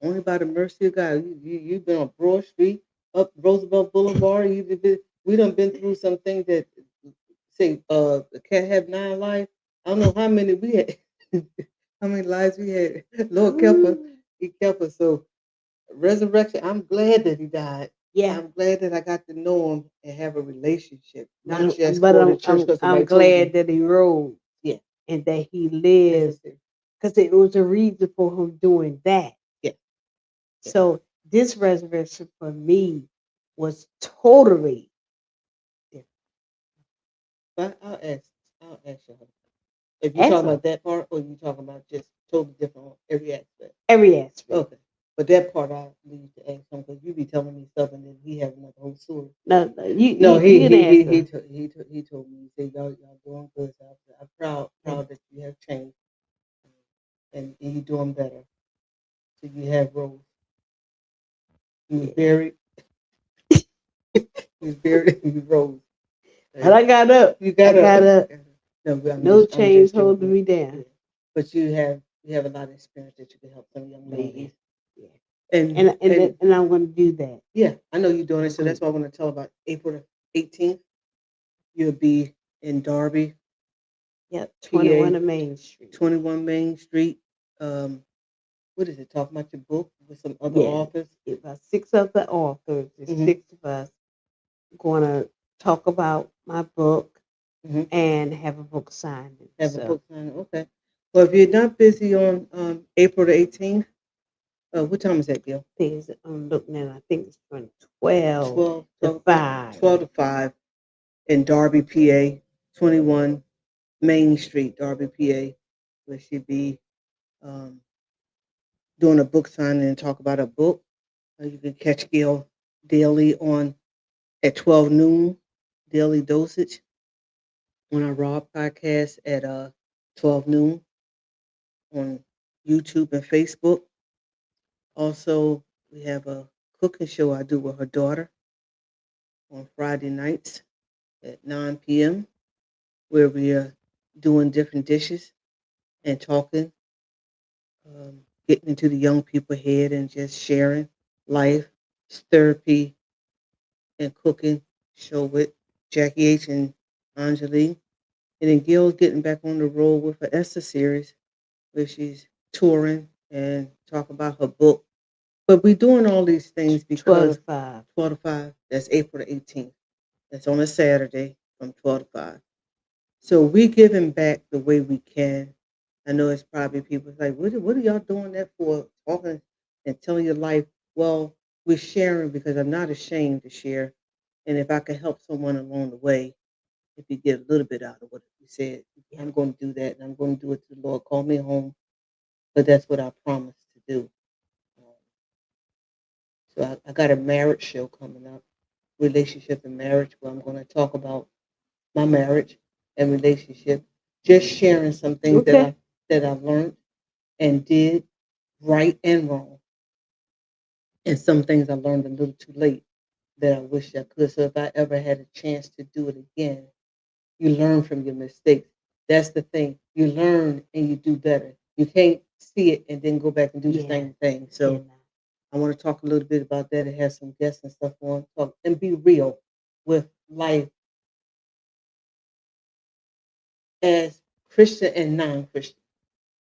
Only by the mercy of God. You've been on Broad Street, up Roosevelt Boulevard. We done been through some things that say the cat have 9 lives. I don't know how many we had, how many lives we had. Lord kept us. Ooh. He kept us. So resurrection. I'm glad that he died. Yeah. I'm glad that I got to know him and have a relationship, not But just but go to church because I'm somebody told glad me. that he rose Yeah, and that he lives necessary. because it was a reason for him doing that. Yeah, yeah. So this resurrection for me was totally different. But I'll ask you. If you talking Excellent. about that part, or you talking about just totally different on every aspect? Every aspect. Okay, but that part I leave to ask him because you be telling me stuff and then he have another whole story. No, no, No, you he can he he he answer. to, he told me. He said y'all doing good. So I'm proud that you have changed and you doing better. So you have rose. You was Yeah. buried. You was buried. And you rose. But Hey, I got up. you I got up. got up. No, but No I'm chains just holding joking. me Yeah. down. But you have a lot of experience that you can help some young ladies. Man. Yeah. And and And I'm gonna do that. yeah, I know you're doing it. I'm So gonna that's why I want to tell about April the 18th. You'll be in Darby, Yep, PA, 21 of Main Street. 21 Main Street. What is it? Talking about your book with some other Yeah. authors. About 6 other authors. There's Hmm. 6 of us. going to talk about my book Hmm. and have a book signing. Have a So book signing. Okay. Well, if you're not busy on April the 18th, what time is that, Gail? things I'm looking at, I think it's from 12 12, to 12 o'clock, 5. 12 to 5 in Darby, PA, 21 Main Street, Darby, PA, where she'd be um, doing a book signing and talk about a book. You can catch Gail daily on at 12 noon, daily dosage on our Raw podcast at 12 noon on YouTube and Facebook. Also, we have a cooking show I do with her daughter on Friday nights at 9 p.m. where we are doing different dishes and talking, getting into the young people head and just sharing life, therapy, and cooking show with Jackie H and Angeline. And then Gil's getting back on the road with her Esther series where she's touring and talking about her book. But we're doing all these things 12 because to 5. 12 to 5, that's April the 18th. That's on a Saturday from 12 to 5. So we giving back the way we can. I know it's probably people like, what are y'all doing that for? Talking and telling your life. Well, we're sharing because I'm not ashamed to share. And if I can help someone along the way, if you get a little bit out of what you said, Yeah. I'm going to do that. And I'm going to do it to the Lord. Call me home. But that's what I promise to do. Um, so I got a marriage show coming up, relationship and marriage, where I'm going to talk about my marriage and relationship, just sharing some things Okay. that I've learned and did right and wrong, and some things I learned a little too late that I wish I could. So if I ever had a chance to do it again, you learn from your mistakes. That's the thing. You learn and you do better. You can't see it and then go back and do the Yeah. same thing. Yeah. So I want to talk a little bit about that and have some guests and stuff on talk and be real with life as Christian and non-Christian.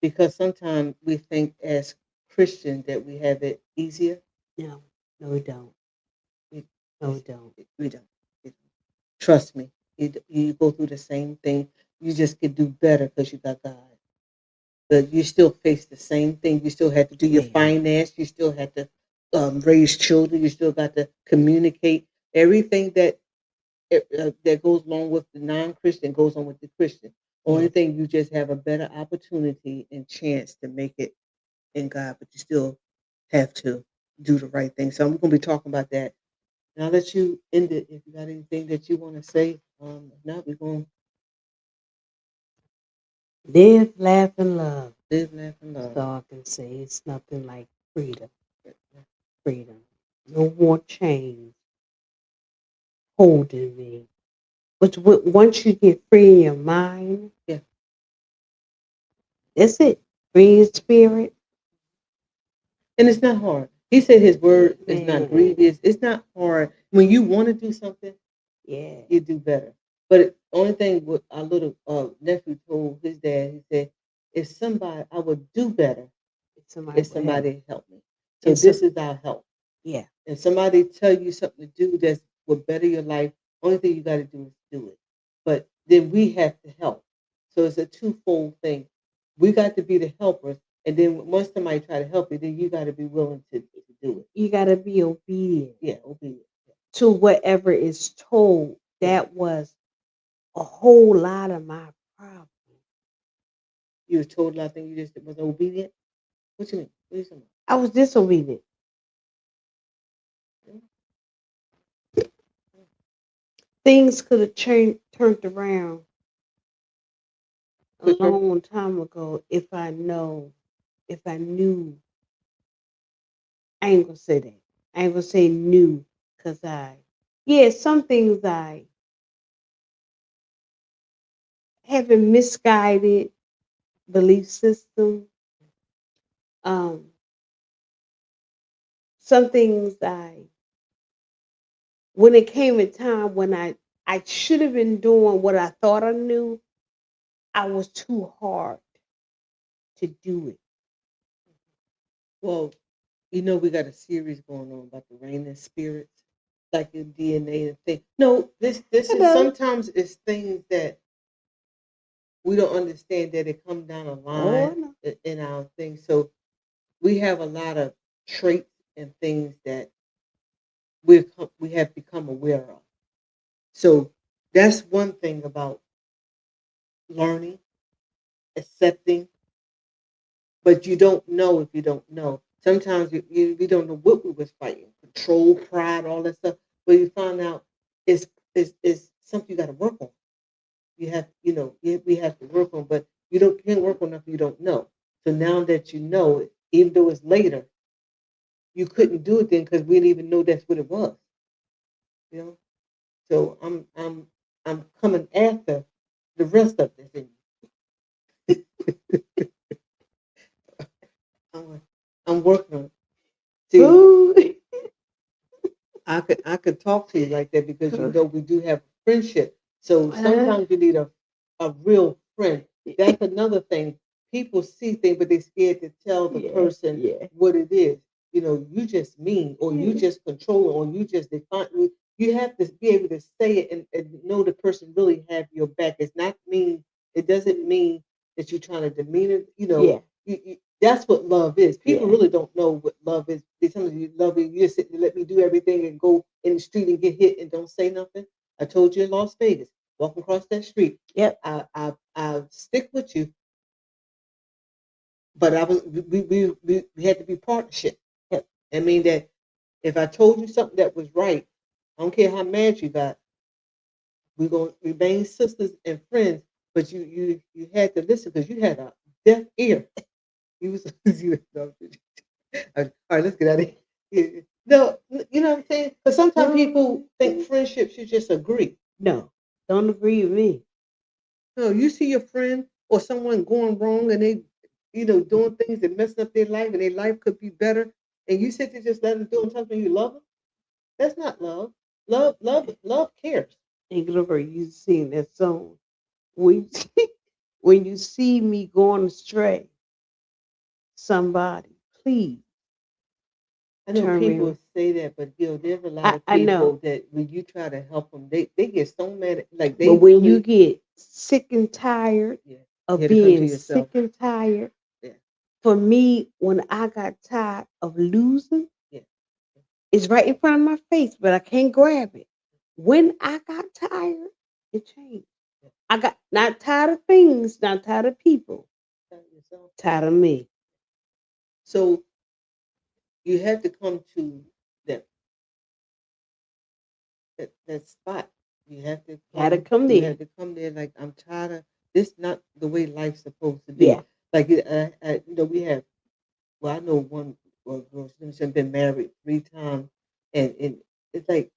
Because sometimes we think as Christian that we have it easier. No, no, we don't. We, No, we don't. we don't. We don't. Trust me, you go through the same thing. You just can do better because you got God. But you still face the same thing. You still have to do your Man. finance. You still have to raise children. You still got to communicate. Everything that goes along with the non-Christian goes on with the Christian. Only Yes. thing you just have a better opportunity and chance to make it in God, but you still have to do the right thing. So I'm going to be talking about that. And I'll let you end it if you got anything that you want to say. If not, we're going to Live, laugh, and love. live, laugh, and That's love. all I can say. It's nothing like freedom. Freedom. No more chains holding me. But once you get free in your mind, Yeah. that's it. Free in spirit, And it's not hard. He said his word is not man. grievous. It's not hard. When you want to do something, Yeah. you do better. But the only thing what our little nephew told his dad, he said, if somebody, I would do better If somebody if would help. somebody helped me. So And so, this is our help. yeah, And somebody tell you something to do that will better your life, only thing you got to do is do it. But then we have to help. So it's a twofold thing. We got to be the helpers, and then once somebody try to help you, then you got to be willing to do it. you got to be obedient Yeah, obedience. to whatever is told. Yeah, That was a whole lot of my problem. you was told a lot of things. You just was obedient. What you mean? What you talking I was disobedient. about? Things could have turned around a Quicker. long time ago if I knew. I ain't gonna say that. I ain't gonna say knew, cause yeah, some things I have a misguided belief system. Um, some things when it came a time when I should have been doing what I thought I knew, I was too hard to do it. Well, you know we got a series going on about the reigning spirits. like your DNA and thing. No, this I is know. sometimes it's things that we don't understand that it come down a Oh, I line know. in our things. So we have a lot of traits and things that we have become aware of. So that's one thing about learning, accepting, but you don't know if you don't know. Sometimes we don't know what we was fighting, control, pride, all that stuff. But you find out it's it's something you got to work on. You have we have to work on, but you don't can't work on if you don't know. So now that you know it, even though it's later, you couldn't do it then because we didn't even know that's what it was. You know. So I'm coming after the rest of this. And I'm I'm working on it. See, Ooh. I could talk to you like that because we do have friendship. So Uh, sometimes you need a real friend. That's another thing. People see things, but they're scared to tell the yeah, person yeah. what it is. You just mean, or you just control, or you just define. You have to be able to say it and know the person really have your back. It's not mean. It doesn't mean that you're trying to demean it. Yeah, That's what love is. People yeah. really don't know what love is. They tell you love it. You just sit and let me do everything and go in the street and get hit and don't say nothing. I told you in Las Vegas, walk across that street. Yep. I stick with you, but I was we had to be partnership. Yep. I mean that if I told you something that was right, I don't care how mad you got, we're gonna remain sisters and friends. But you had to listen because you had a deaf ear. You was you, all right, let's get out of here. No, you know what I'm saying? But sometimes people No, think friendship should just agree. no, don't agree with me. No, you see your friend or someone going wrong and they, doing things that mess up their life and their life could be better, and you sit there just let them do it something you love them. That's not love. Love cares. And Glover, you sing that song. When, when you see me going astray, somebody, please I know turn people me. say that, but there's a lot of I know. people that when you try to help them, they get so mad, like But they when you really, get sick and tired yeah. You of had to come to being yourself. sick and tired, Yeah, for me, when I got tired of losing, yeah. it's right in front of my face, but I can't grab it. When I got tired, it changed. Yeah. I got not tired of things, not tired of people, Tell yourself. tired of me. So you had to come to that that spot. You have to Gotta come. come You there. have to come there. Like I'm tired of this. Not the way life's supposed to be. Yeah. Like we have. Well, I know one girl. She's been married 3 times, and it's like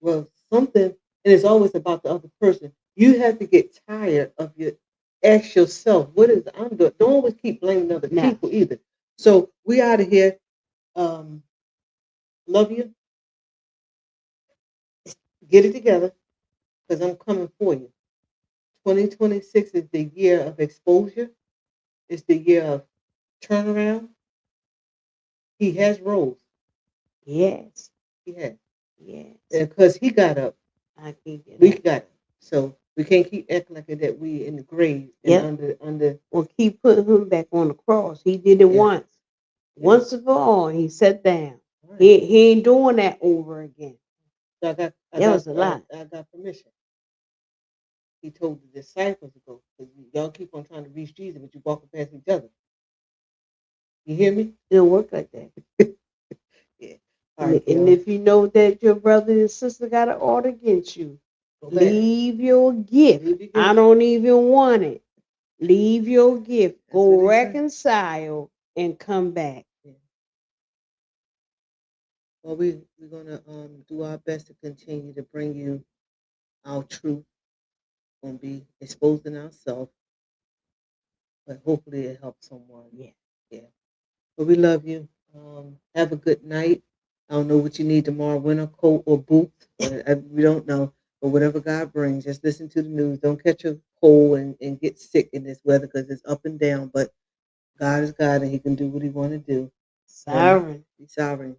something. And it's always about the other person. You have to get tired of your. Ask yourself, what is I'm doing? Don't always keep blaming other Now, people either. So we out of here. Um, love you. Get it together because I'm coming for you. 2026 is the year of exposure. It's the year of turnaround. He has rose. yes, He has. yes, Because he got up, I can get we that. got up. So we can't keep acting like that we in the grave and Yep. under Or keep putting him back on the cross. He did it yeah, once. yeah. Once and for all, he sat down. All right. He ain't doing that over again. So That was a lot. I got permission. He told the disciples to go because y'all keep on trying to reach Jesus, but you walking past each other. You hear me? It don't work like that. Yeah. All And, right, and Gail. if you know that your brother and sister got an order against you, Go back. leave your gift. Leave your I gift. don't even want it. Leave your gift. That's what Go they say. reconcile and come back. Yeah. Well, we're gonna do our best to continue to bring you our truth. Gonna be exposing ourselves, but hopefully it helps someone. Yeah. Yeah. But we love you. Have a good night. I don't know what you need tomorrow, winter coat or boots. We don't know. But whatever God brings, just listen to the news. Don't catch a cold and get sick in this weather because it's up and down. But God is God and He can do what He want to do. And Siren. He's sovereign.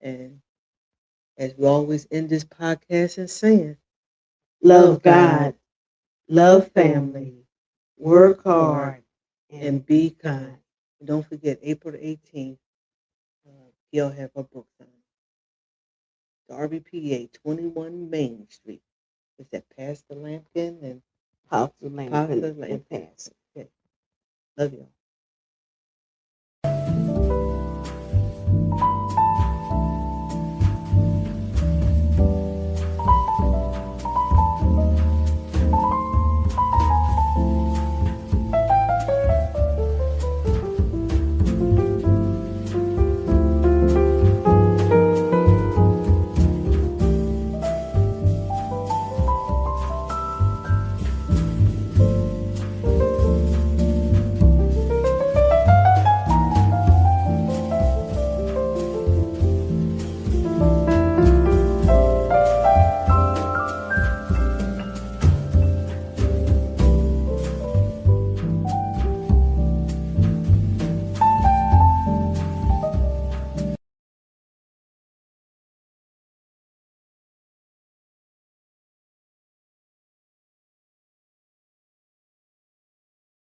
And as we always end this podcast and saying, Love God, love family, work hard, and be kind. And don't forget, April the 18th, Gail have her book signing. Darby, PA, 21 Main Street. Is that Pastor Lampkin and Pastor Lampkin Pastor and Lampkin? Pastor. Okay. Love y'all.